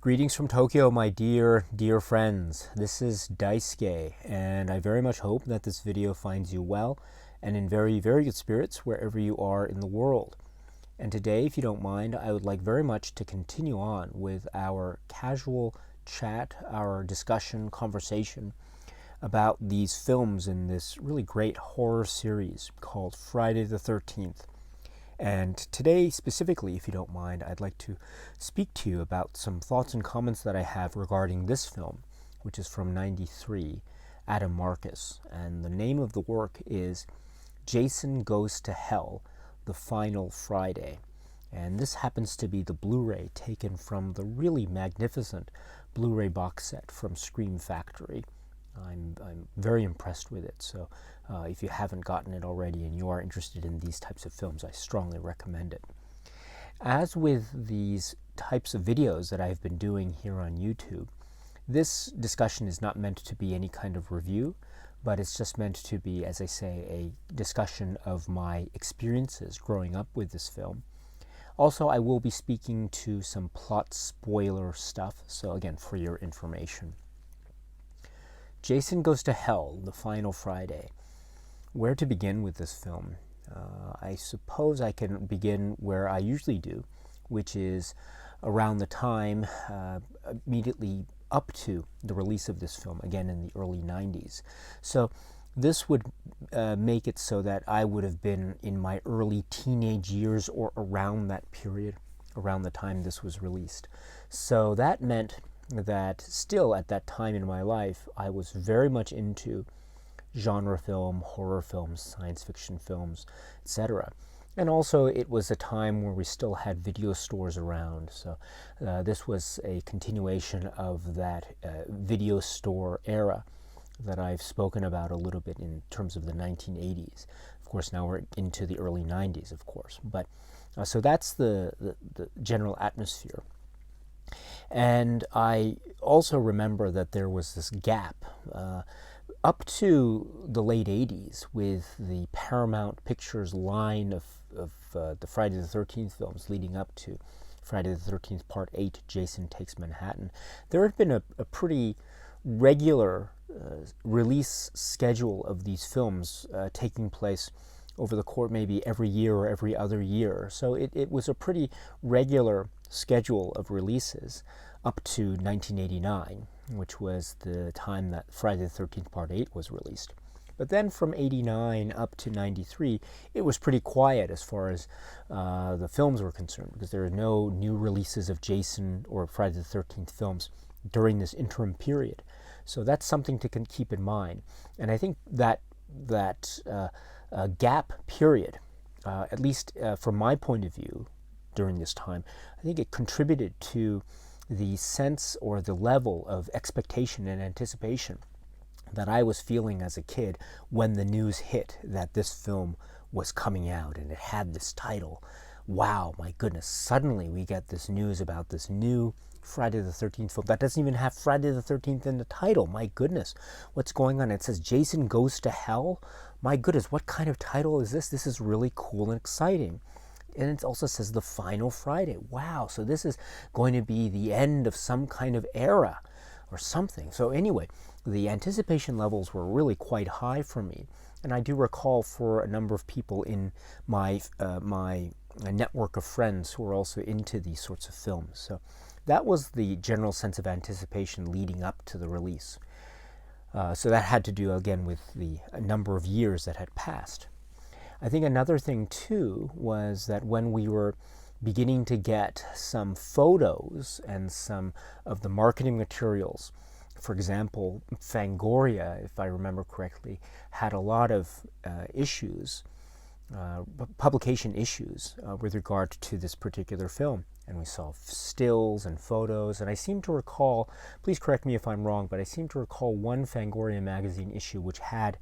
Greetings from Tokyo, my dear friends. This is Daisuke, and I very much hope that this video finds you well and in very good spirits wherever you are in the world. And today, if you don't mind, I would like very much to continue on with our casual chat, our discussion, conversation about these films in this really great horror series called Friday the 13th. And today, specifically, if you don't mind, I'd like to speak to you about some thoughts and comments that I have regarding this film, which is from '93, Adam Marcus. And the name of the work is Jason Goes to Hell, The Final Friday. And this happens to be the Blu-ray taken from the really magnificent Blu-ray box set from Scream Factory. I'm very impressed with it, so if you haven't gotten it already and you are interested in these types of films, I strongly recommend it. As with these types of videos that I've been doing here on YouTube, this discussion is not meant to be any kind of review, but it's just meant to be, as I say, a discussion of my experiences growing up with this film. Also, I will be speaking to some plot spoiler stuff, so again, for your information. Jason Goes to Hell, The Final Friday. Where to begin with this film? I suppose I can begin where I usually do, which is around the time immediately up to the release of this film, again in the early 90s. So this would make it so that I would have been in my early teenage years or around that period, around the time this was released. So that meant that still at that time in my life, I was very much into genre film, horror films, science fiction films, etc. And also it was a time where we still had video stores around, so this was a continuation of that video store era that I've spoken about a little bit in terms of the 1980s. Of course, now we're into the early 90s, of course. But so that's the general atmosphere. And I also remember that there was this gap up to the late 80s with the Paramount Pictures line of the Friday the 13th films leading up to Friday the 13th Part 8, Jason Takes Manhattan. There had been a pretty regular release schedule of these films taking place over the course maybe every year or every other year. So it was a pretty regular schedule of releases up to 1989, which was the time that Friday the 13th Part 8 was released. But then from 89 up to 93, it was pretty quiet as far as the films were concerned, because there were no new releases of Jason or Friday the 13th films during this interim period. So that's something to keep in mind. And I think that gap period, at least from my point of view during this time, I think it contributed to the sense or the level of expectation and anticipation that I was feeling as a kid when the news hit that this film was coming out and it had this title. Wow, my goodness, suddenly we get this news about this new Friday the 13th film that doesn't even have Friday the 13th in the title. My goodness, what's going on? It says Jason Goes to Hell. My goodness, what kind of title is this? This is really cool and exciting. And it also says The Final Friday. Wow, so this is going to be the end of some kind of era or something. So anyway, the anticipation levels were really quite high for me. And I do recall for a number of people in my network of friends who were also into these sorts of films. So that was the general sense of anticipation leading up to the release. So that had to do, again, with the number of years that had passed. I think another thing, too, was that when we were beginning to get some photos and some of the marketing materials, for example, Fangoria, if I remember correctly, had a lot of issues, publication issues with regard to this particular film. And we saw stills and photos, and I seem to recall, please correct me if I'm wrong, but I seem to recall one Fangoria magazine issue which had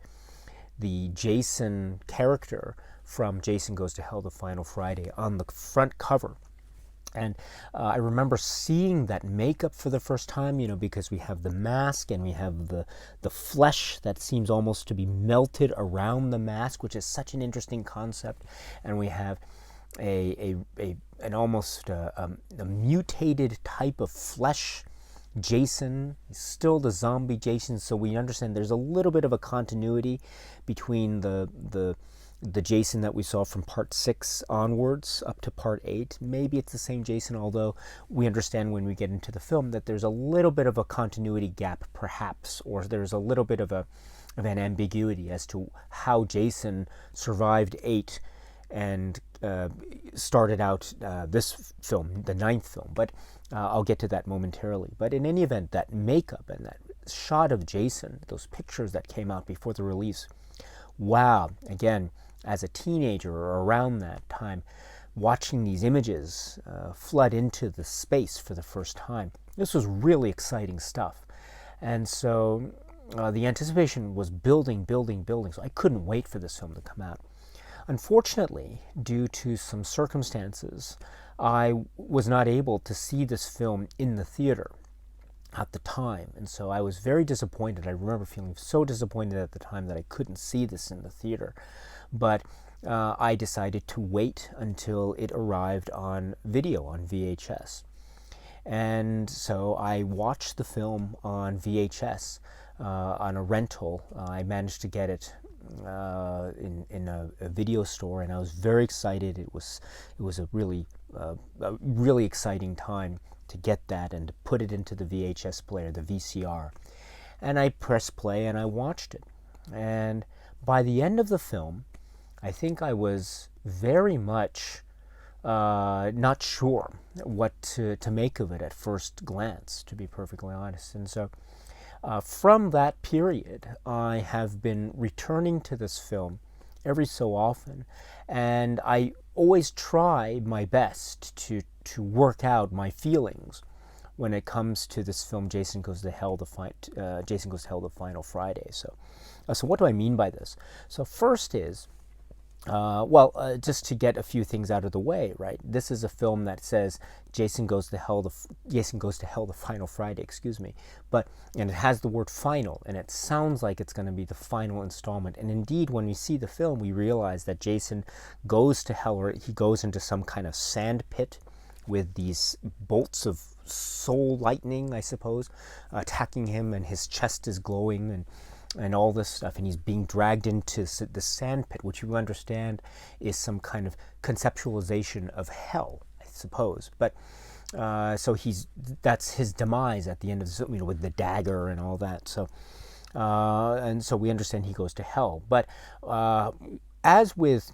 the Jason character from Jason Goes to Hell, The Final Friday on the front cover. And I remember seeing that makeup for the first time, because we have the mask and we have the flesh that seems almost to be melted around the mask, which is such an interesting concept. And we have an almost a mutated type of flesh Jason. He's still the zombie Jason, so we understand there's a little bit of a continuity between the Jason that we saw from part 6 onwards up to part 8. Maybe it's the same Jason, although we understand when we get into the film that there's a little bit of a continuity gap, perhaps, or there's a little bit of an ambiguity as to how Jason survived 8 and started out this film, the 9th film. But I'll get to that momentarily. But in any event, that makeup and that shot of Jason, those pictures that came out before the release, wow, again, as a teenager or around that time, watching these images flood into the space for the first time, this was really exciting stuff. And so the anticipation was building, so I couldn't wait for this film to come out. Unfortunately, due to some circumstances, I was not able to see this film in the theater at the time, and so I was very disappointed. I remember feeling so disappointed at the time that I couldn't see this in the theater, but I decided to wait until it arrived on video, on VHS. And so I watched the film on VHS on a rental. I managed to get it in a video store, and I was very excited. It was a really exciting time to get that and to put it into the VHS player, the VCR. And I pressed play and I watched it. And by the end of the film, I think I was very much not sure what to make of it at first glance, to be perfectly honest. And so from that period, I have been returning to this film every so often, and I always try my best to work out my feelings when it comes to this film, Jason Goes to Hell, the Final Friday. So what do I mean by this? So first is, just to get a few things out of the way, right? This is a film that says Jason Goes to Hell, the Final Friday, and it has the word final, and it sounds like it's going to be the final installment. And indeed, when we see the film, we realize that Jason goes to hell, or he goes into some kind of sand pit with these bolts of soul lightning, I suppose, attacking him, and his chest is glowing, and all this stuff, and he's being dragged into the sand pit, which you understand is some kind of conceptualization of hell, I suppose. But so that's his demise at the end of the, with the dagger and all that. So and so we understand he goes to hell. But as with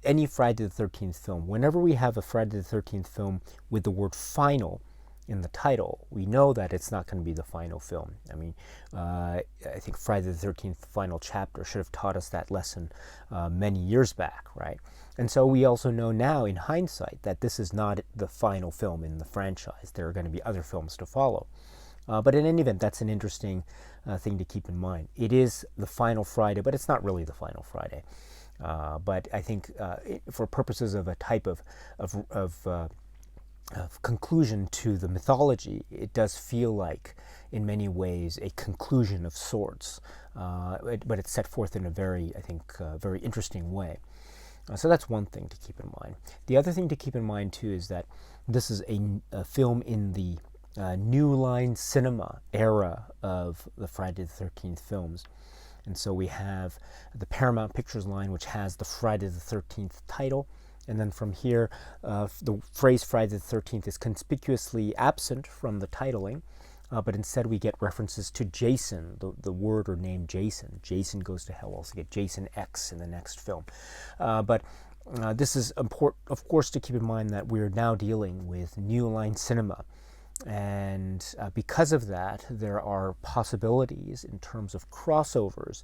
any Friday the 13th film, whenever we have a Friday the 13th film with the word final in the title, we know that it's not going to be the final film. I mean, I think Friday the 13th final chapter should have taught us that lesson many years back, right? And so we also know now in hindsight that this is not the final film in the franchise. There are going to be other films to follow. But in any event, that's an interesting thing to keep in mind. It is the final Friday, but it's not really the final Friday. But I think for purposes of a type of conclusion to the mythology, it does feel like, in many ways, a conclusion of sorts. But it's set forth in a very, I think, very interesting way. So that's one thing to keep in mind. The other thing to keep in mind, too, is that this is a film in the New Line Cinema era of the Friday the 13th films. And so we have the Paramount Pictures line, which has the Friday the 13th title. And then from here, the phrase Friday the 13th is conspicuously absent from the titling, but instead we get references to Jason, the word or name Jason. Jason Goes to Hell. We'll also get Jason X in the next film. But this is important, of course, to keep in mind that we're now dealing with New Line Cinema. And because of that, there are possibilities in terms of crossovers,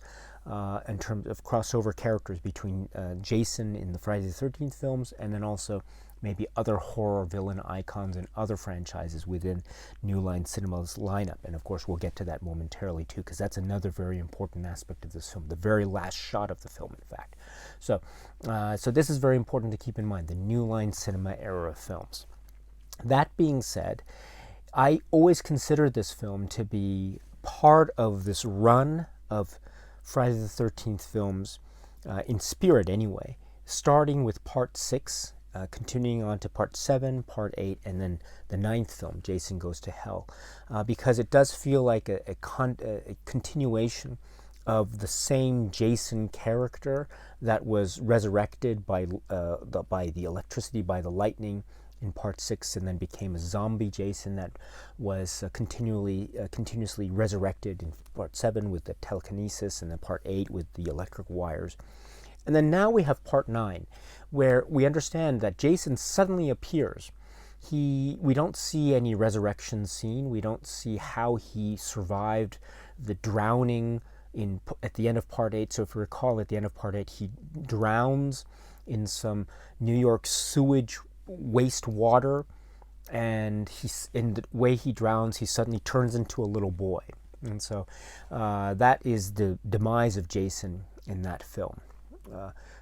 in terms of crossover characters between Jason in the Friday the 13th films, and then also maybe other horror villain icons and other franchises within New Line Cinema's lineup. And of course, we'll get to that momentarily too, because that's another very important aspect of this film, the very last shot of the film, in fact. So this is very important to keep in mind, the New Line Cinema era of films. That being said, I always consider this film to be part of this run of Friday the 13th films, in spirit anyway, starting with part 6, continuing on to part 7, part 8, and then the 9th film, Jason Goes to Hell, because it does feel like a continuation of the same Jason character that was resurrected by the electricity, by the lightning in part 6, and then became a zombie Jason that was continuously resurrected in part 7 with the telekinesis, and then part 8 with the electric wires. And then now we have part 9, where we understand that Jason suddenly appears. We don't see any resurrection scene. We don't see how he survived the drowning at the end of part 8. So if you recall, at the end of part 8, he drowns in some New York sewage wastewater, and in the way he drowns, he suddenly turns into a little boy. And so that is the demise of Jason in that film.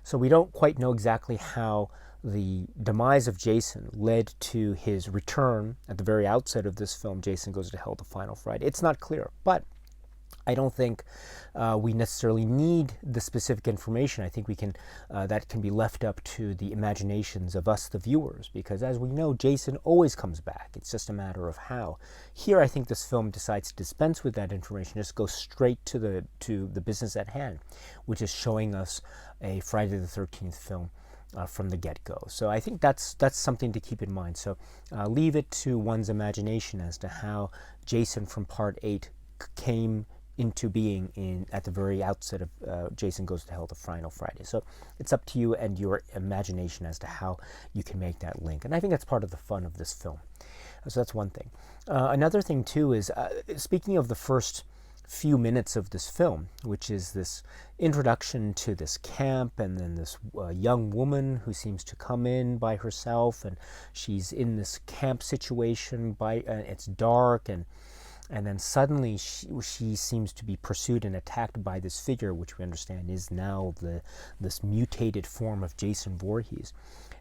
So we don't quite know exactly how the demise of Jason led to his return at the very outset of this film, Jason Goes to Hell, The Final Friday. It's not clear, but I don't think we necessarily need the specific information. I think that can be left up to the imaginations of us, the viewers, because as we know, Jason always comes back. It's just a matter of how. Here, I think this film decides to dispense with that information, just go straight to the business at hand, which is showing us a Friday the 13th film from the get-go. So I think that's something to keep in mind. So leave it to one's imagination as to how Jason from part 8 came into being at the very outset of Jason Goes to Hell, The Final Friday. So it's up to you and your imagination as to how you can make that link. And I think that's part of the fun of this film. So that's one thing. Another thing, too, is speaking of the first few minutes of this film, which is this introduction to this camp, and then this young woman who seems to come in by herself, and she's in this camp situation. It's dark, and then suddenly she seems to be pursued and attacked by this figure, which we understand is now this mutated form of Jason Voorhees.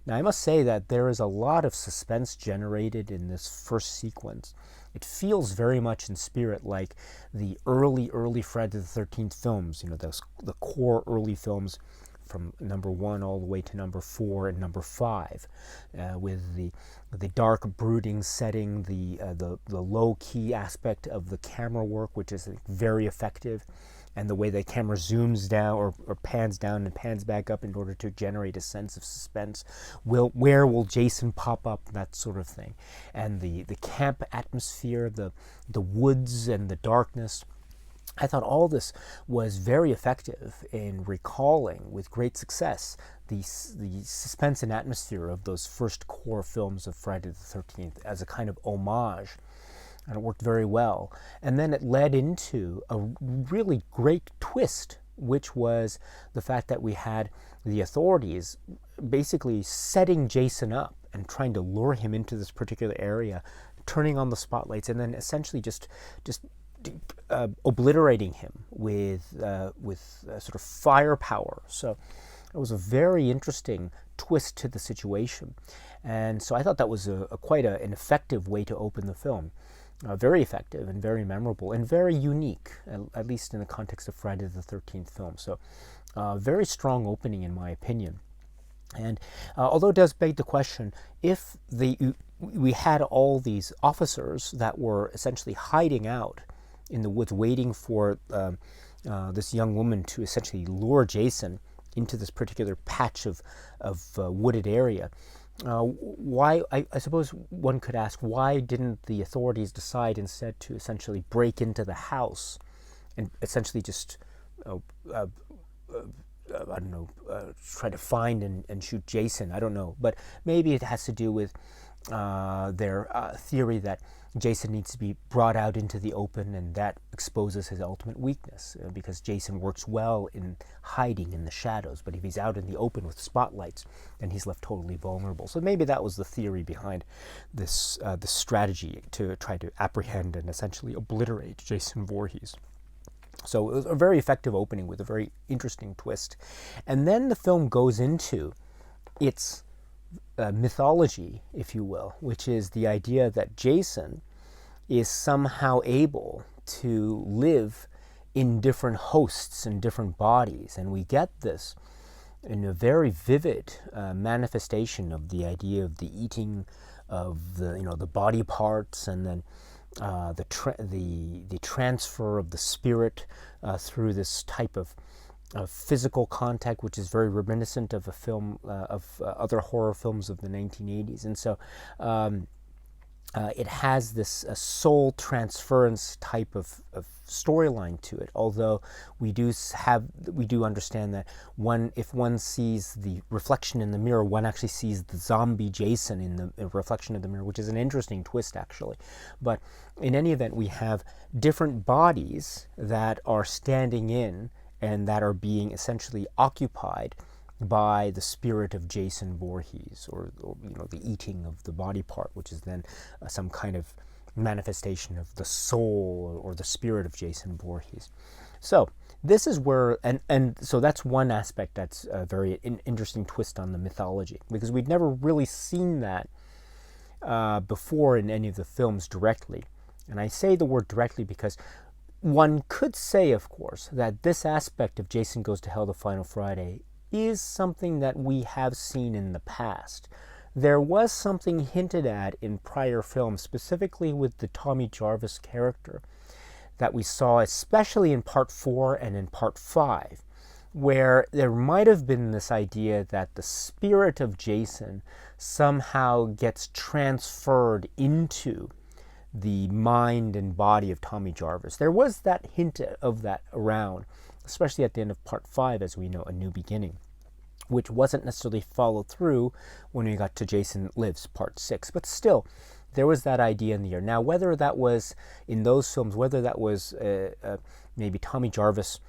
Now, I must say that there is a lot of suspense generated in this first sequence. It feels very much in spirit like the early Friday the 13th films, the core early films from number 1 all the way to number 4 and number 5, with the dark, brooding setting, the low-key aspect of the camera work, which is very effective, and the way the camera zooms down or pans down and pans back up in order to generate a sense of suspense. Where will Jason pop up? That sort of thing. And the camp atmosphere, the woods and the darkness. I thought all this was very effective in recalling with great success the suspense and atmosphere of those first core films of Friday the 13th as a kind of homage. And it worked very well. And then it led into a really great twist, which was the fact that we had the authorities basically setting Jason up and trying to lure him into this particular area, turning on the spotlights, and then essentially just obliterating him with sort of firepower. So it was a very interesting twist to the situation. And so I thought that was quite an effective way to open the film. Very effective and very memorable and very unique, at least in the context of Friday the 13th film. So very strong opening in my opinion. And although it does beg the question, if we had all these officers that were essentially hiding out in the woods waiting for this young woman to essentially lure Jason into this particular patch of wooded area, why, I suppose one could ask, why didn't the authorities decide instead to essentially break into the house and essentially just, I don't know, try to find and shoot Jason? I don't know. But maybe it has to do with their theory that Jason needs to be brought out into the open, and that exposes his ultimate weakness, because Jason works well in hiding in the shadows, but if he's out in the open with spotlights, then he's left totally vulnerable. So maybe that was the theory behind this strategy to try to apprehend and essentially obliterate Jason Voorhees. So it was a very effective opening with a very interesting twist. And then the film goes into its mythology, if you will, which is the idea that Jason is somehow able to live in different hosts and different bodies. And we get this in a very vivid manifestation of the idea of the eating of the body parts, and then the transfer of the spirit through this type of physical contact, which is very reminiscent of a film of other horror films of the 1980s. And so it has this soul transference type of storyline to it. Although we do understand that if one sees the reflection in the mirror, one actually sees the zombie Jason in the reflection of the mirror, which is an interesting twist, actually. But in any event, we have different bodies that are standing in and that are being essentially occupied by the spirit of Jason Voorhees, or the eating of the body part, which is then some kind of manifestation of the soul or the spirit of Jason Voorhees. So this is where, and so that's one aspect that's a very interesting twist on the mythology, because we'd never really seen that before in any of the films directly. And I say the word directly because one could say, of course, that this aspect of Jason Goes to Hell the Final Friday is something that we have seen in the past. There was something hinted at in prior films, specifically with the Tommy Jarvis character, that we saw especially in Part 4 and in Part 5, where there might have been this idea that the spirit of Jason somehow gets transferred into the mind and body of Tommy Jarvis. There was that hint of that around, especially at the end of Part 5, as we know, A New Beginning, which wasn't necessarily followed through when we got to Jason Lives Part 6. But still, there was that idea in the air. Now, whether that was in those films, whether that was maybe Tommy Jarvis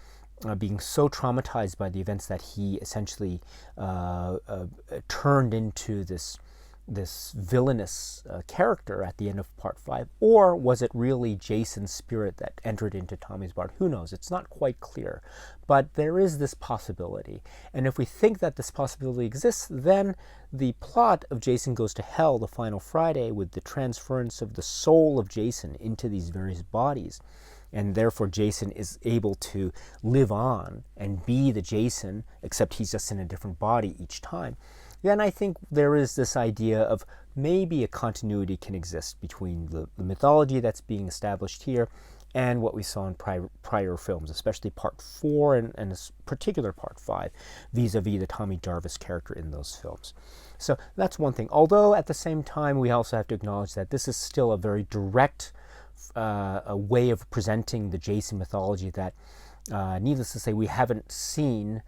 being so traumatized by the events that he essentially turned into this villainous character at the end of Part 5, or was it really Jason's spirit that entered into Tommy's body? Who knows? It's not quite clear. But there is this possibility. And if we think that this possibility exists, then the plot of Jason Goes to Hell the Final Friday, with the transference of the soul of Jason into these various bodies, and therefore Jason is able to live on and be the Jason, except he's just in a different body each time, then I think there is this idea of maybe a continuity can exist between the mythology that's being established here and what we saw in prior films, especially Part 4 and a particular Part 5, vis-a-vis the Tommy Jarvis character in those films. So that's one thing. Although at the same time, we also have to acknowledge that this is still a very direct a way of presenting the Jason mythology that, needless to say, we haven't seen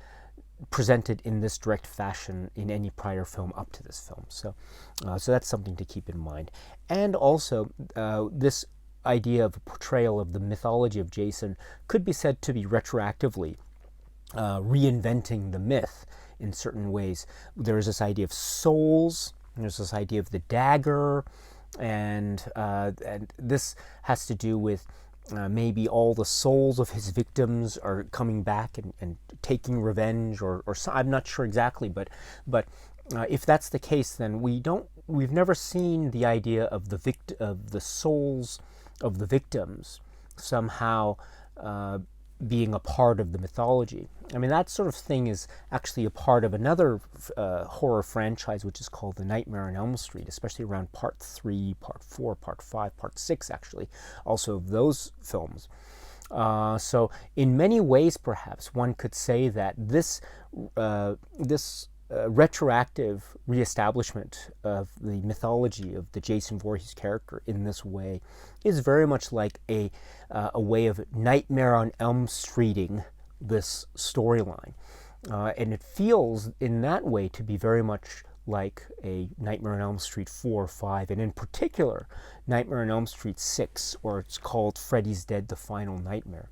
presented in this direct fashion in any prior film up to this film. So that's something to keep in mind. And also, this idea of a portrayal of the mythology of Jason could be said to be retroactively reinventing the myth in certain ways. There is this idea of souls, there's this idea of the dagger, and this has to do with maybe all the souls of his victims are coming back and taking revenge, or I'm not sure exactly, but if that's the case, then we've never seen the idea of the souls of the victims somehow being a part of the mythology. I mean, that sort of thing is actually a part of another horror franchise, which is called The Nightmare on Elm Street, especially around Part 3, Part 4, Part 5, Part 6, actually, also of those films. So in many ways, perhaps, one could say that this retroactive reestablishment of the mythology of the Jason Voorhees character in this way is very much like a way of Nightmare on Elm Streeting this storyline. And it feels in that way to be very much like a Nightmare on Elm Street 4 or 5, and in particular, Nightmare on Elm Street 6, or it's called Freddy's Dead: The Final Nightmare.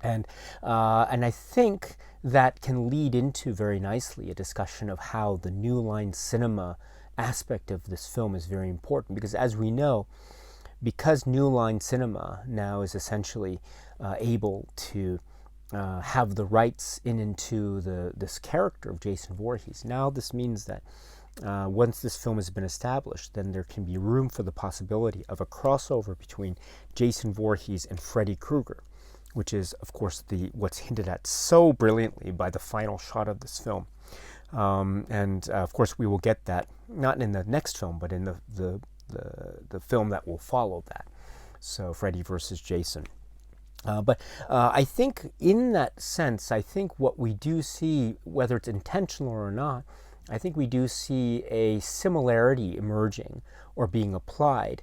And I think that can lead into very nicely a discussion of how the New Line Cinema aspect of this film is very important, because as we know, because New Line Cinema now is essentially able to have the rights into this character of Jason Voorhees, now this means that once this film has been established, then there can be room for the possibility of a crossover between Jason Voorhees and Freddy Krueger, which is, of course, what's hinted at so brilliantly by the final shot of this film. And of course, we will get that not in the next film, but in the film that will follow that. So Freddy versus Jason. But I think in that sense, I think what we do see, whether it's intentional or not, I think we do see a similarity emerging or being applied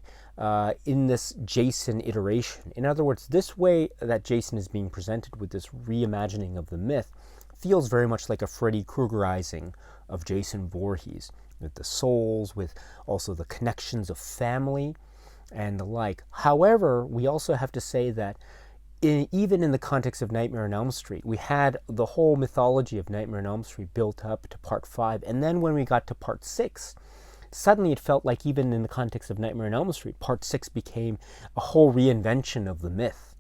in this Jason iteration. In other words, this way that Jason is being presented with this reimagining of the myth feels very much like a Freddy Kruegerizing of Jason Voorhees, with the souls, with also the connections of family and the like. However, we also have to say that even in the context of Nightmare on Elm Street, we had the whole mythology of Nightmare on Elm Street built up to part 5. And then when we got to part 6, suddenly it felt like even in the context of Nightmare on Elm Street, part 6 became a whole reinvention of the myth,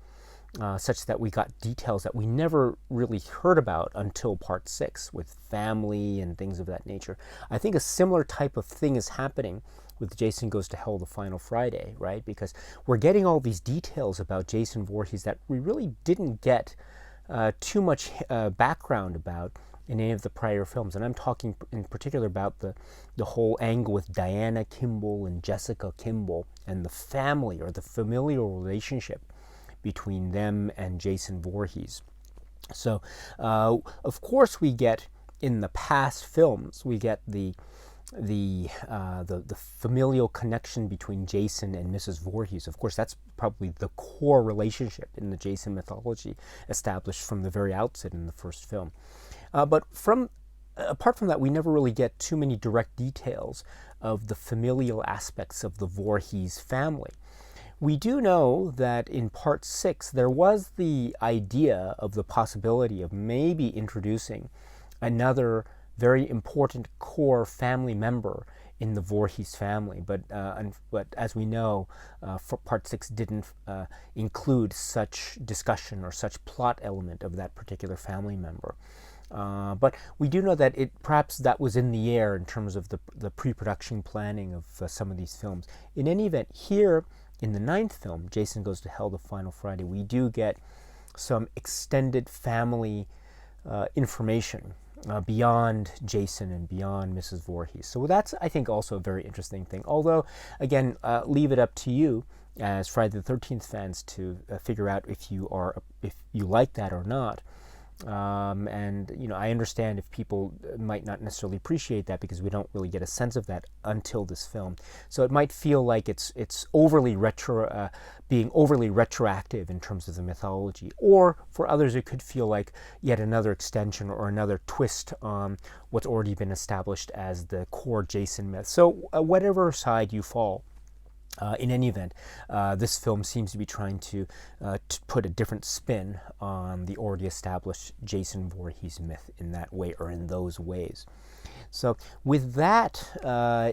such that we got details that we never really heard about until part 6 with family and things of that nature. I think a similar type of thing is happening with Jason Goes to Hell, the Final Friday, right? Because we're getting all these details about Jason Voorhees that we really didn't get too much background about in any of the prior films. And I'm talking in particular about the whole angle with Diana Kimball and Jessica Kimball and the family or the familial relationship between them and Jason Voorhees. So, of course, we get in the past films, we get the familial connection between Jason and Mrs. Voorhees. Of course, that's probably the core relationship in the Jason mythology established from the very outset in the first film. But apart from that, we never really get too many direct details of the familial aspects of the Voorhees family. We do know that in part 6, there was the idea of the possibility of maybe introducing another very important core family member in the Voorhees family, but as we know, part 6 didn't include such discussion or such plot element of that particular family member. But we do know that perhaps that was in the air in terms of the pre-production planning of some of these films. In any event, here in the 9th film, Jason Goes to Hell, the Final Friday, we do get some extended family information beyond Jason and beyond Mrs. Voorhees. So that's, I think, also a very interesting thing. Although, again, leave it up to you as Friday the 13th fans to figure out if you like that or not. And I understand if people might not necessarily appreciate that because we don't really get a sense of that until this film. So it might feel like it's overly being overly retroactive in terms of the mythology, or for others it could feel like yet another extension or another twist on what's already been established as the core Jason myth. So whatever side you fall. In any event, this film seems to be trying to put a different spin on the already established Jason Voorhees myth in that way or in those ways. So with that,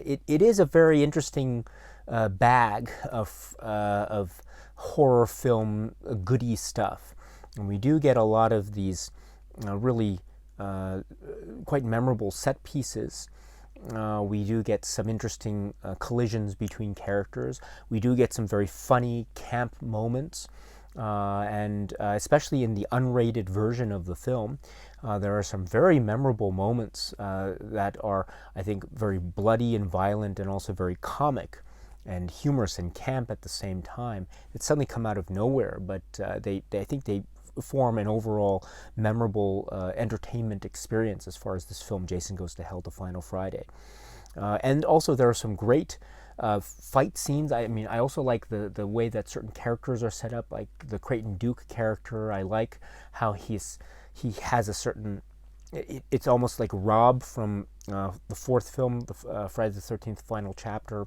it is a very interesting bag of horror film goodie stuff. And we do get a lot of these really quite memorable set pieces. We do get some interesting collisions between characters. We do get some very funny camp moments, and especially in the unrated version of the film, there are some very memorable moments that are, I think, very bloody and violent and also very comic and humorous and camp at the same time. It's suddenly come out of nowhere, but I think they form an overall memorable entertainment experience as far as this film, Jason Goes to Hell, the Final Friday. And also there are some great fight scenes. I mean, I also like the way that certain characters are set up, like the Creighton Duke character. I like how he has a certain... It's almost like Rob from the fourth film, the Friday the 13th Final Chapter,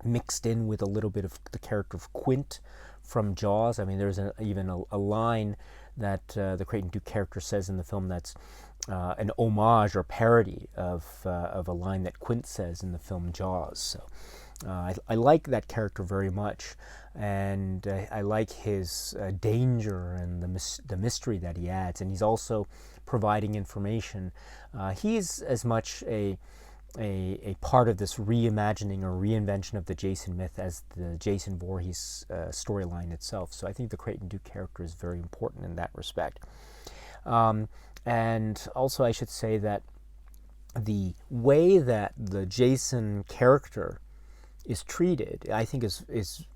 mixed in with a little bit of the character of Quint from Jaws. I mean, there's even a line that the Creighton Duke character says in the film that's an homage or parody of a line that Quint says in the film Jaws. So I like that character very much, and I like his danger and the mystery that he adds, and he's also providing information. He's as much a a part of this reimagining or reinvention of the Jason myth as the Jason Voorhees storyline itself. So I think the Creighton Duke character is very important in that respect. And also I should say that the way that the Jason character is treated, I think is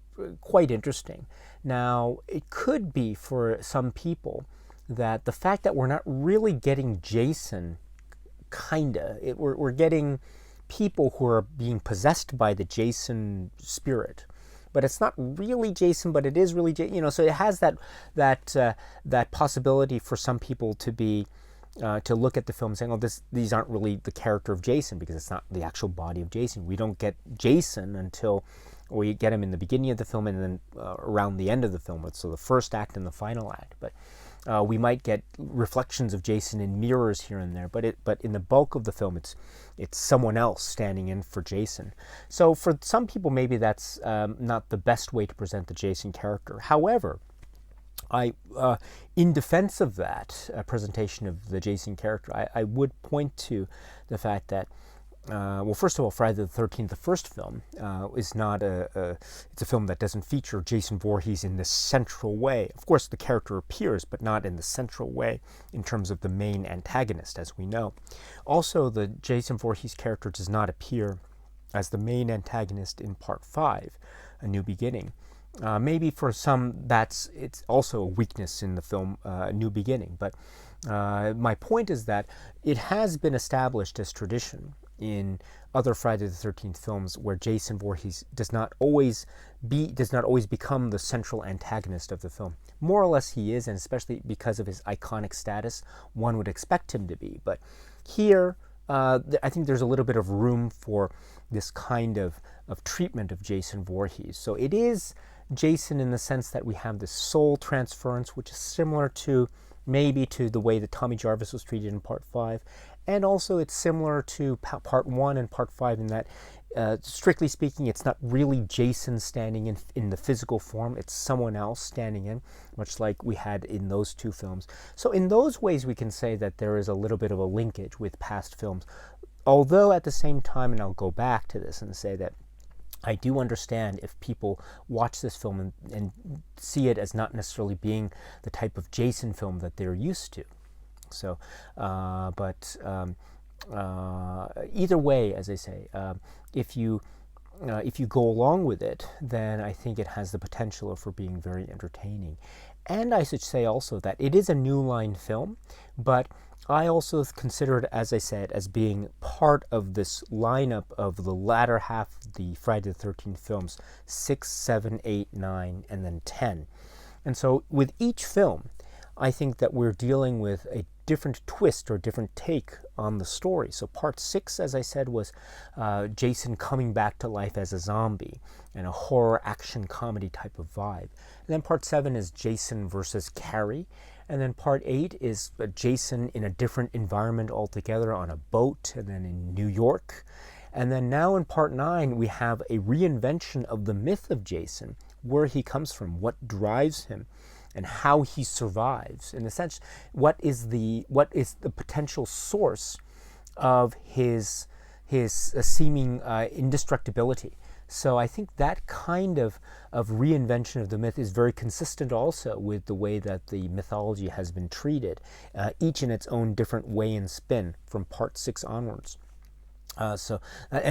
quite interesting. Now, it could be for some people that the fact that we're not really getting Jason, we're getting people who are being possessed by the Jason spirit, but it's not really Jason, but it is really Jason. So it has that possibility for some people to be to look at the film saying, "Oh, these aren't really the character of Jason because it's not the actual body of Jason." We don't get Jason until we get him in the beginning of the film and then around the end of the film. So the first act and the final act, but. We might get reflections of Jason in mirrors here and there, but in the bulk of the film, it's someone else standing in for Jason. So for some people, maybe that's not the best way to present the Jason character. However, in defense of that presentation of the Jason character, I would point to the fact that first of all, Friday the 13th, the first film, is not it's a film that doesn't feature Jason Voorhees in this central way. Of course, the character appears, but not in the central way in terms of the main antagonist, as we know. Also, the Jason Voorhees character does not appear as the main antagonist in Part 5, A New Beginning. Maybe for some, it's also a weakness in the film, A New Beginning. But my point is that it has been established as tradition in other Friday the 13th films where Jason Voorhees does not always become the central antagonist of the film. More or less he is, and especially because of his iconic status, one would expect him to be. But here, I think there's a little bit of room for this kind of treatment of Jason Voorhees. So it is Jason in the sense that we have this soul transference, which is similar to maybe to the way that Tommy Jarvis was treated in Part 5. And also it's similar to Part 1 and Part 5 in that, strictly speaking, it's not really Jason standing in the physical form. It's someone else standing in, much like we had in those two films. So in those ways, we can say that there is a little bit of a linkage with past films. Although at the same time, and I'll go back to this and say that I do understand if people watch this film and see it as not necessarily being the type of Jason film that they're used to. So, either way, as I say, if you go along with it, then I think it has the potential for being very entertaining. And I should say also that it is a New Line film, but I also consider it, as I said, as being part of this lineup of the latter half of the Friday the 13th films, 6, 7, 8, 9, and then 10. And so with each film, I think that we're dealing with a different twist or different take on the story. So Part 6, as I said, was Jason coming back to life as a zombie and a horror action comedy type of vibe. And then Part 7 is Jason versus Carrie. And then Part 8 is Jason in a different environment altogether on a boat and then in New York. And then now in Part 9, we have a reinvention of the myth of Jason, where he comes from, what drives him, and how he survives. In a sense, what is the potential source of his seeming indestructibility. So I think that kind of reinvention of the myth is very consistent also with the way that the mythology has been treated, each in its own different way and spin from Part 6 onwards. And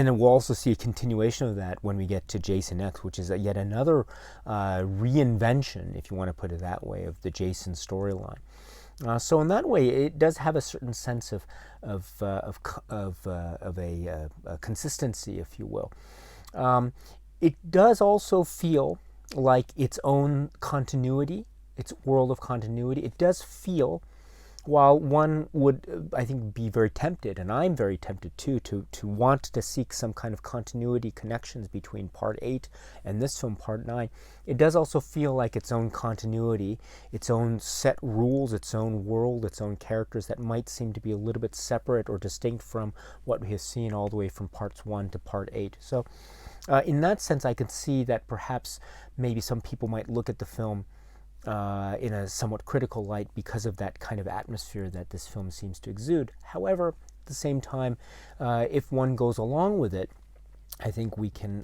then we'll also see a continuation of that when we get to Jason X, which is yet another reinvention, if you want to put it that way, of the Jason storyline. So in that way, it does have a certain sense of a consistency, if you will. It does also feel like its own continuity, its world of continuity. It does feel, while one would, I think, be very tempted, and I'm very tempted too, to want to seek some kind of continuity connections between Part 8 and this film, Part 9, it does also feel like its own continuity, its own set rules, its own world, its own characters that might seem to be a little bit separate or distinct from what we have seen all the way from Parts 1 to Part 8. So in that sense, I can see that perhaps maybe some people might look at the film in a somewhat critical light because of that kind of atmosphere that this film seems to exude. However, at the same time, if one goes along with it, I think we can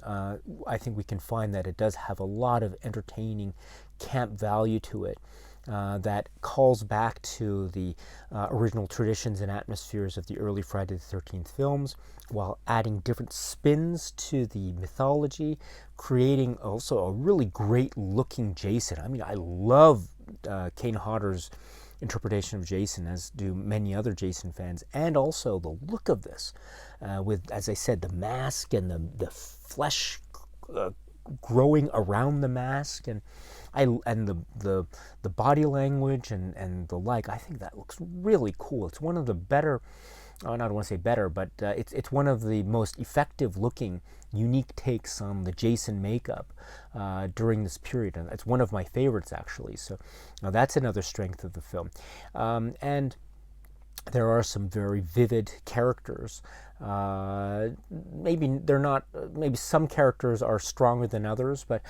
find that it does have a lot of entertaining camp value to it, that calls back to the original traditions and atmospheres of the early Friday the 13th films, while adding different spins to the mythology, creating also a really great looking Jason. I mean, I love Kane Hodder's interpretation of Jason, as do many other Jason fans, and also the look of this, with, as I said, the mask and the flesh growing around the mask, and the body language and the like. I think that looks really cool. It's one of the better, I don't want to say better, but it's one of the most effective looking, unique takes on the Jason makeup during this period, and it's one of my favorites actually. So that's another strength of the film, and there are some very vivid characters. Maybe they're not. Maybe some characters are stronger than others, but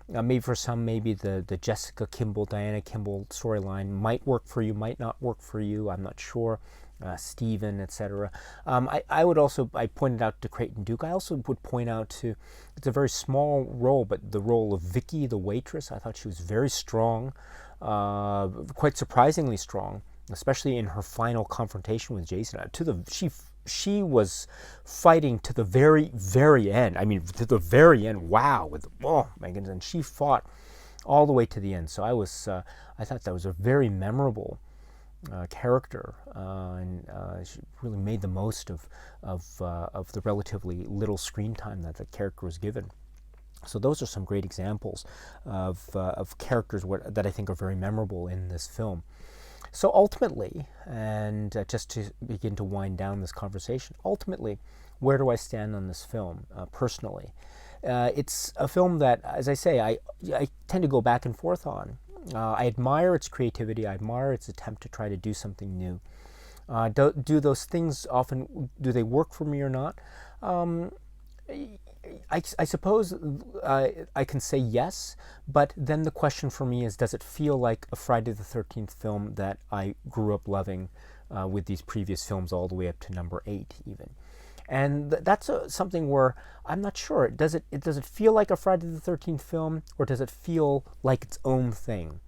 maybe for some, maybe the Jessica Kimball, Diana Kimball storyline might work for you, might not work for you. I'm not sure. Stephen, etc. I would also, I pointed out to Creighton Duke, I also would point out to, it's a very small role, but the role of Vicky, the waitress, I thought she was very strong, quite surprisingly strong, especially in her final confrontation with Jason. She was fighting to the very, very end. I mean, to the very end. Wow! Oh my goodness! And she fought all the way to the end. So I thought that was a very memorable character, and she really made the most of the relatively little screen time that the character was given. So those are some great examples of characters that I think are very memorable in this film. So ultimately, and just to begin to wind down this conversation, ultimately, where do I stand on this film personally? It's a film that, as I say, I tend to go back and forth on. I admire its creativity. I admire its attempt to try to do something new. Do those things often, do they work for me or not? I suppose I can say yes, but then the question for me is, does it feel like a Friday the 13th film that I grew up loving with these previous films all the way up to number 8 even? And that's something where I'm not sure. Does it feel like a Friday the 13th film, or does it feel like its own thing?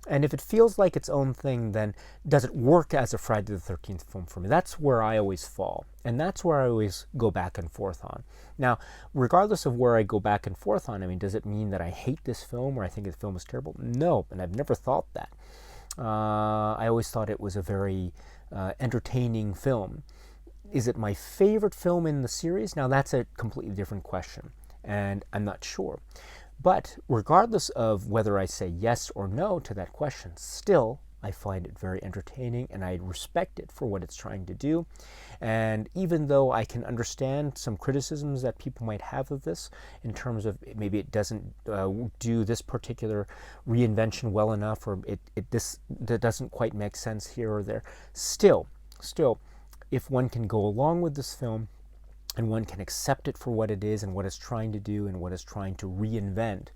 And if it feels like its own thing, then does it work as a Friday the 13th film for me? That's where I always fall. And that's where I always go back and forth on. Now, regardless of where I go back and forth on, I mean, does it mean that I hate this film or I think the film is terrible? No, and I've never thought that. I always thought it was a very entertaining film. Is it my favorite film in the series? Now, that's a completely different question, and I'm not sure. But regardless of whether I say yes or no to that question, still, I find it very entertaining, and I respect it for what it's trying to do. And even though I can understand some criticisms that people might have of this, in terms of maybe it doesn't do this particular reinvention well enough, or that doesn't quite make sense here or there, still, if one can go along with this film, and one can accept it for what it is and what it's trying to do and what it's trying to reinvent.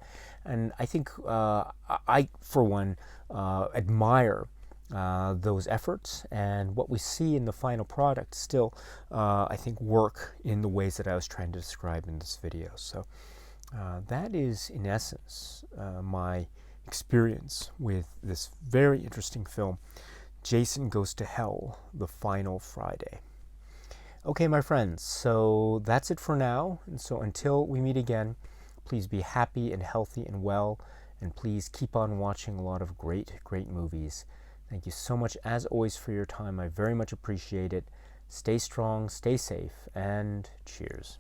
And I think I, for one, admire those efforts, and what we see in the final product still, I think, work in the ways that I was trying to describe in this video. So that is, in essence, my experience with this very interesting film, Jason Goes to Hell, The Final Friday. Okay, my friends, so that's it for now. And so until we meet again, please be happy and healthy and well, and please keep on watching a lot of great movies. Thank you so much, as always, for your time. I very much appreciate it. Stay strong, stay safe, and cheers.